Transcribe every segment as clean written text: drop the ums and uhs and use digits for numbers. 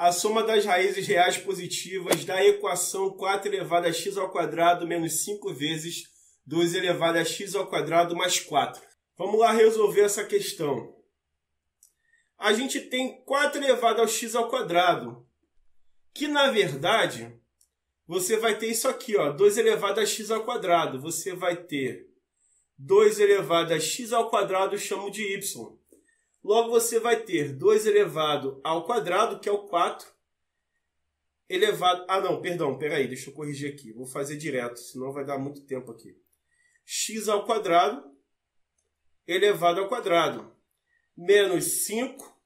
a soma das raízes reais positivas da equação 4 elevado a x ao quadrado menos 5 vezes 2 elevado a x ao quadrado mais 4. Vamos lá resolver essa questão. A gente tem 4 elevado ao x ao quadrado, que na verdade você vai ter isso aqui, ó, 2 elevado a x ao quadrado. Você vai ter 2 elevado a x ao quadrado, eu chamo de y. Logo, você vai ter 2 elevado ao quadrado, que é o 4, elevado... Ah, não, perdão, peraí, deixa eu corrigir aqui. Vou fazer direto, senão vai dar muito tempo aqui. X ao quadrado, elevado ao quadrado, menos 5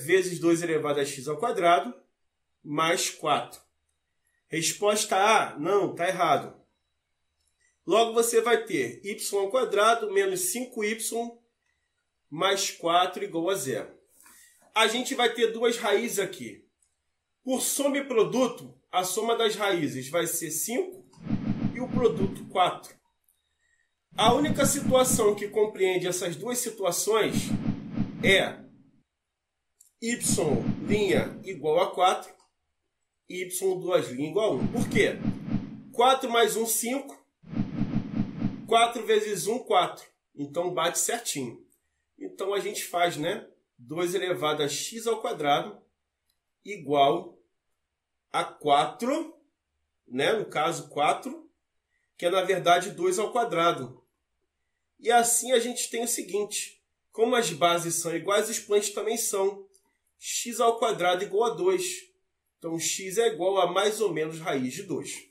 vezes 2 elevado a x ao quadrado, mais 4. Resposta A, não, está errado. Logo, você vai ter y ao quadrado menos 5y mais 4 igual a 0. A gente vai ter duas raízes aqui. Por soma e produto, a soma das raízes vai ser 5 e o produto 4. A única situação que compreende essas duas situações é y' igual a 4 e y duas linhas igual a 1. Por quê? 4 mais 1, 5. 4 vezes 1, 4. Então, bate certinho. Então, a gente faz, né? 2 elevado a x ao quadrado igual a 4, né? No caso, 4, que é, na verdade, 2 ao quadrado. E assim a gente tem o seguinte. Como as bases são iguais, os expoentes também são. X ao quadrado igual a 2. Então, x é igual a mais ou menos raiz de 2.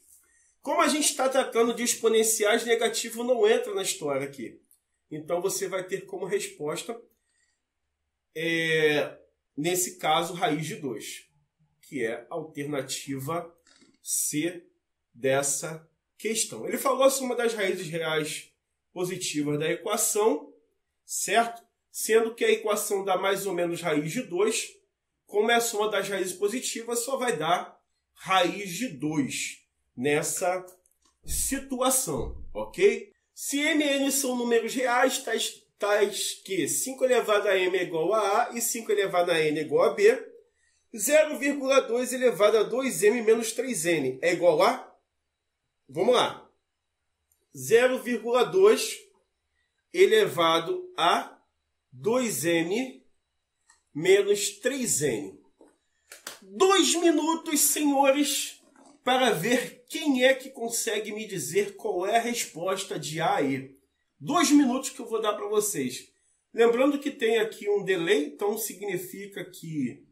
Como a gente está tratando de exponenciais, negativo não entra na história aqui. Então, você vai ter como resposta, nesse caso, raiz de 2, que é a alternativa C dessa questão. Ele falou sobre uma das raízes reais positivas da equação, certo? Sendo que a equação dá mais ou menos raiz de 2, como é a soma das raízes positivas, só vai dar raiz de 2 nessa situação, ok? Se m e n são números reais, tais que 5 elevado a m é igual a A e 5 elevado a n é igual a B, 0,2 elevado a 2m menos 3n é igual a... Vamos lá. 0,2 elevado a 2m menos 3n. 2 minutos, senhores, para ver quem é que consegue me dizer qual é a resposta de A e E. 2 minutos que eu vou dar para vocês. Lembrando que tem aqui um delay, então significa que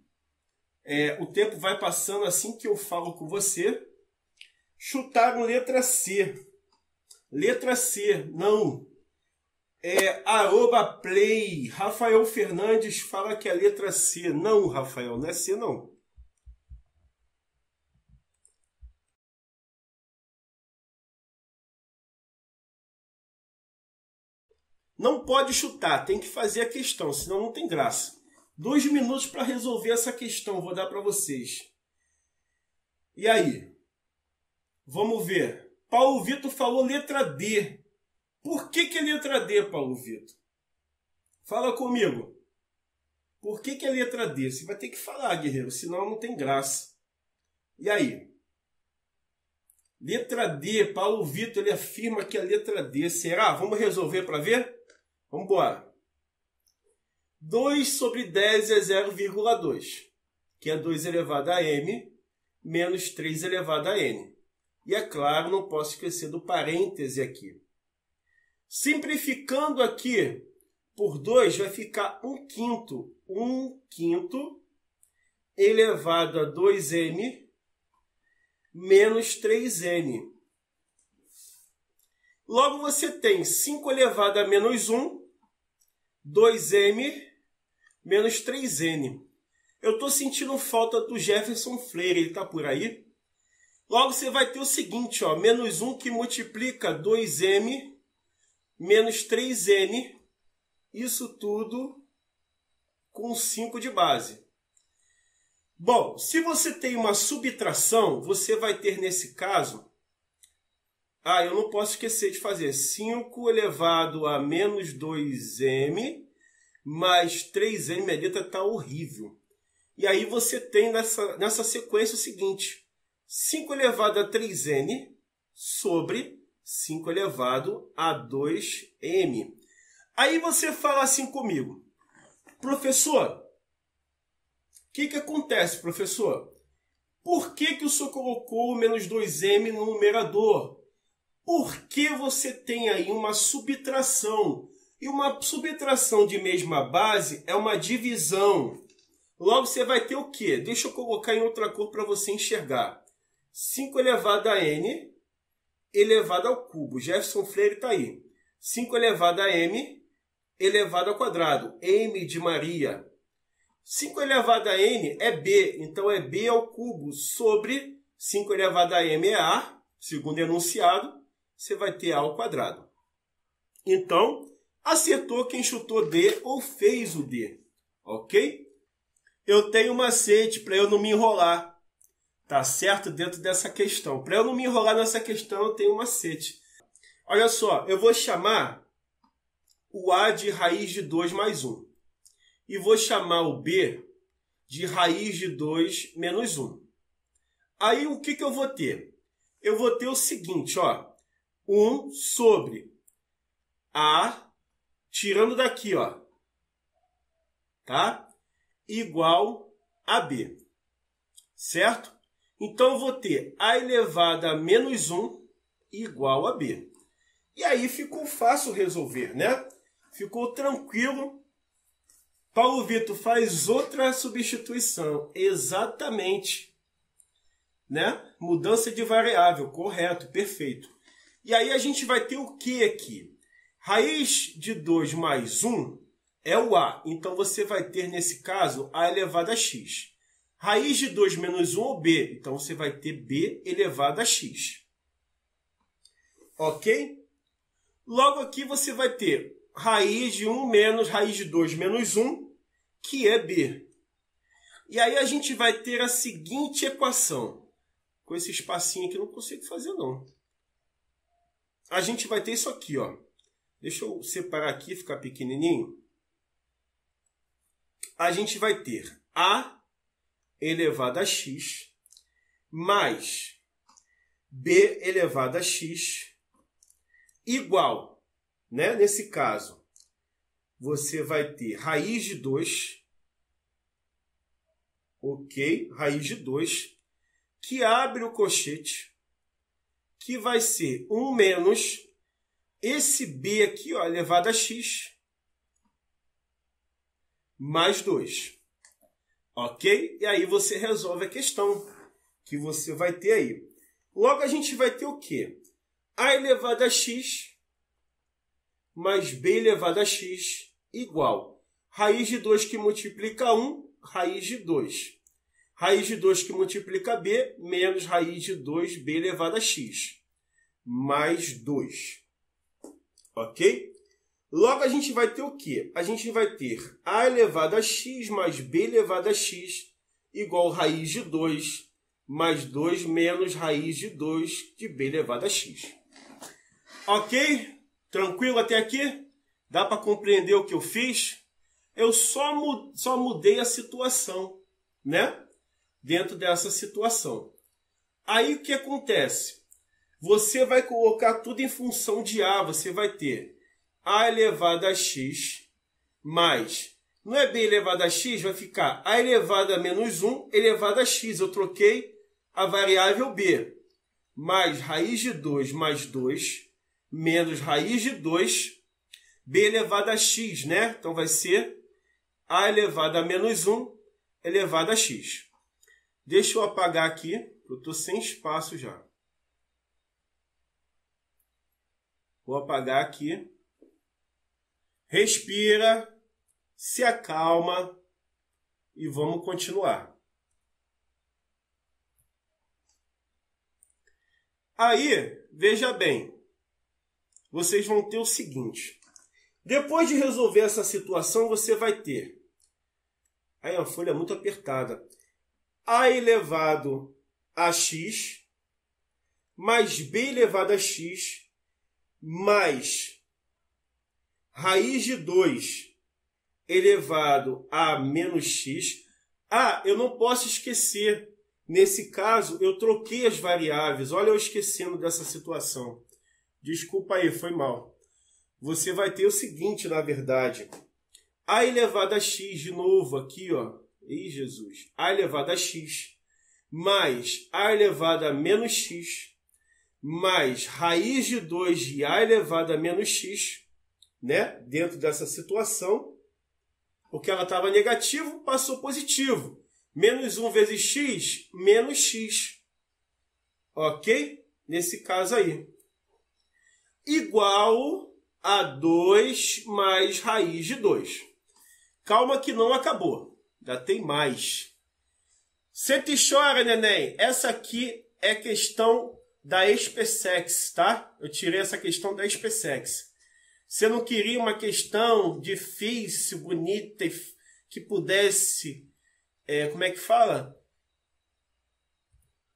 o tempo vai passando assim que eu falo com você. Chutaram letra C. Letra C, não. @play. Rafael Fernandes fala que é a letra C. Não, Rafael, não é C não. Não pode chutar, tem que fazer a questão, senão não tem graça. 2 minutos para resolver essa questão, vou dar para vocês. E aí? Vamos ver. Paulo Vitor falou letra D. Por que é letra D, Paulo Vitor? Fala comigo. Por que é letra D? Você vai ter que falar, guerreiro, senão não tem graça. E aí? Letra D, Paulo Vitor, ele afirma que é letra D. Será? Vamos resolver para ver? Vamos embora. 2 sobre 10 é 0,2, que é 2 elevado a m menos 3 elevado a n. E é claro, não posso esquecer do parêntese aqui. Simplificando aqui por 2, vai ficar 1/5. 1/5 elevado a 2m menos 3n. Logo, você tem 5 elevado a menos 1, 2m menos 3n. Eu estou sentindo falta do Jefferson Freire, ele está por aí? Logo, você vai ter o seguinte, ó, menos 1 que multiplica 2m menos 3n, isso tudo com 5 de base. Bom, se você tem uma subtração, você vai ter nesse caso... eu não posso esquecer de fazer 5 elevado a menos 2m mais 3n. Minha letra está horrível. E aí você tem nessa sequência o seguinte: 5 elevado a 3n sobre 5 elevado a 2m. Aí você fala assim comigo: professor, o que acontece, professor? Por que o senhor colocou o menos 2m no numerador? Porque você tem aí uma subtração. E uma subtração de mesma base é uma divisão. Logo, você vai ter o quê? Deixa eu colocar em outra cor para você enxergar. 5 elevado a n elevado ao cubo. Jefferson Freire está aí. 5 elevado a m elevado ao quadrado. M de Maria. 5 elevado a n é b. Então, é b ao cubo sobre 5 elevado a m é a. Segundo enunciado, você vai ter a ao quadrado. Então, acertou quem chutou D ou fez o D. Ok? Eu tenho um macete para eu não me enrolar. Tá certo? Dentro dessa questão. Para eu não me enrolar nessa questão, eu tenho um macete. Olha só, eu vou chamar o A de raiz de 2 mais 1. E vou chamar o B de raiz de 2 menos 1. Aí, o que eu vou ter? Eu vou ter o seguinte, ó. 1 sobre A, tirando daqui, ó. Tá? Igual a B. Certo? Então, eu vou ter A elevado a menos 1 igual a B. E aí ficou fácil resolver, né? Ficou tranquilo. Paulo Vitor faz outra substituição. Exatamente. Né? Mudança de variável. Correto, perfeito. E aí a gente vai ter o que aqui? Raiz de 2 mais 1 é o A. Então, você vai ter, nesse caso, A elevado a x. Raiz de 2 menos 1 é o B. Então, você vai ter B elevado a x. Ok? Logo aqui, você vai ter raiz de 1 menos raiz de 2 menos 1, que é B. E aí, a gente vai ter a seguinte equação. Com esse espacinho aqui, eu não consigo fazer, não. A gente vai ter isso aqui, ó. Deixa eu separar aqui, ficar pequenininho. A gente vai ter A elevado a x mais B elevado a x igual, né? Nesse caso, você vai ter raiz de 2, ok? Raiz de 2, que abre o colchete, que vai ser 1 menos esse B aqui, ó, elevado a x, mais 2. Ok? E aí você resolve a questão que você vai ter aí. Logo, a gente vai ter o quê? A elevado a x mais B elevado a x igual raiz de 2 que multiplica 1, raiz de 2. Raiz de 2 que multiplica B menos raiz de 2B elevado a x mais 2. Ok? Logo, a gente vai ter o quê? A gente vai ter A elevado a x mais B elevado a x igual raiz de 2 mais 2 menos raiz de 2 de B elevado a x. Ok? Tranquilo até aqui? Dá para compreender o que eu fiz? Eu só mudei a situação, né? Dentro dessa situação. Aí, o que acontece? Você vai colocar tudo em função de A. Você vai ter A elevado a x mais, não é B elevado a x, vai ficar A elevado a menos 1 elevado a x. Eu troquei a variável B. Mais raiz de 2 mais 2 menos raiz de 2 B elevado a x, né? Então vai ser A elevado a menos 1 elevado a x. Deixa eu apagar aqui, eu estou sem espaço já. Vou apagar aqui. Respira, se acalma e vamos continuar. Aí, veja bem, vocês vão ter o seguinte. Depois de resolver essa situação, você vai ter... Aí a folha é muito apertada. A elevado a x mais B elevado a x mais raiz de 2 elevado a menos x. Ah, eu não posso esquecer. Nesse caso, eu troquei as variáveis. Olha eu esquecendo dessa situação. Desculpa aí, foi mal. Você vai ter o seguinte, na verdade. A elevado a x, de novo, aqui, ó. Ih, Jesus. A elevado a x, mais a elevado a menos x, mais raiz de 2 de a elevado a menos x, né? Dentro dessa situação, porque ela estava negativo, passou positivo. Menos 1 vezes x, menos x. Ok? Nesse caso aí. Igual a 2 mais raiz de 2. Calma que não acabou. Ainda tem mais. Sente e chora, neném. Essa aqui é questão da SpaceX, tá? Eu tirei essa questão da SpaceX. Você não queria uma questão difícil, bonita, que pudesse, como é que fala?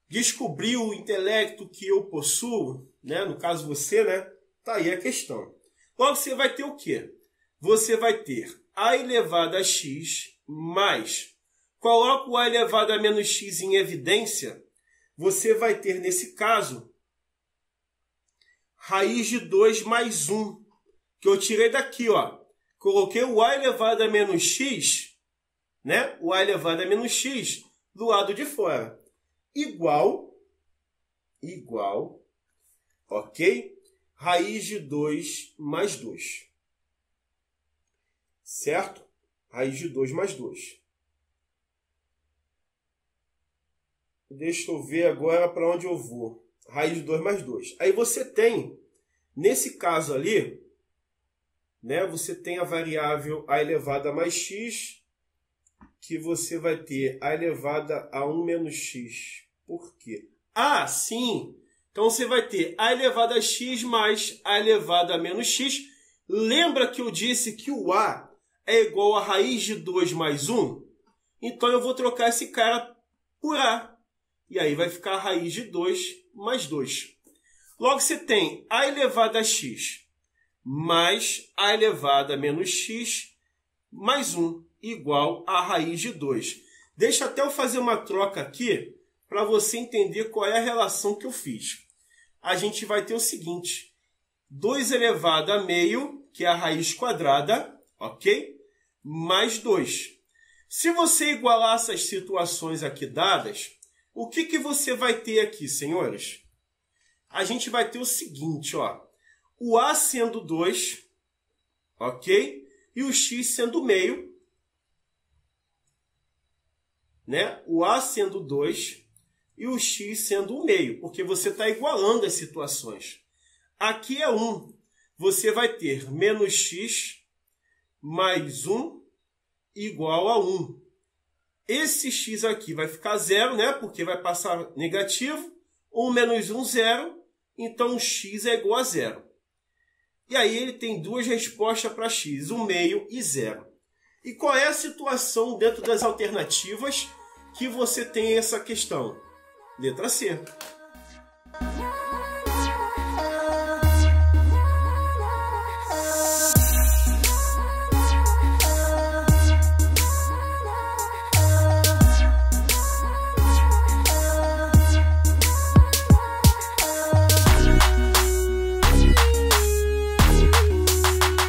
Descobrir o intelecto que eu possuo, né? No caso você, né? Tá aí a questão. Logo você vai ter o quê? Você vai ter a elevado a x mais, coloca o a elevado a menos x em evidência, você vai ter nesse caso raiz de 2 mais 1, que eu tirei daqui, ó. Coloquei o a elevado a menos x, né? O a elevado a menos x do lado de fora. Igual, ok? Raiz de 2 mais 2. Certo? Raiz de 2 mais 2. Deixa eu ver agora para onde eu vou. Raiz de 2 mais 2. Aí você tem, nesse caso ali, né, você tem a variável a elevada a mais x, que você vai ter a elevada a 1 menos x. Por quê? Ah, sim! Então você vai ter a elevada a x mais a elevada a menos x. Lembra que eu disse que o a é igual a raiz de 2 mais 1? Então eu vou trocar esse cara por a. E aí vai ficar a raiz de 2 mais 2. Logo você tem a elevada a x mais a elevada a menos x mais 1 igual a raiz de 2. Deixa até eu fazer uma troca aqui para você entender qual é a relação que eu fiz. A gente vai ter o seguinte. 2 elevado a meio, que é a raiz quadrada, ok? Mais 2. Se você igualar essas situações aqui dadas, o que você vai ter aqui, senhores? A gente vai ter o seguinte, ó. O a sendo 2, ok? E o x sendo meio, né? O a sendo 2 e o x sendo 1 meio, porque você está igualando as situações. Aqui é 1. Você vai ter menos x mais 1 igual a 1. Esse x aqui vai ficar 0, né? Porque vai passar negativo. 1 menos 1, 0. Então, o x é igual a 0. E aí, ele tem duas respostas para x, 1 meio e 0. E qual é a situação dentro das alternativas que você tem essa questão? Letra C.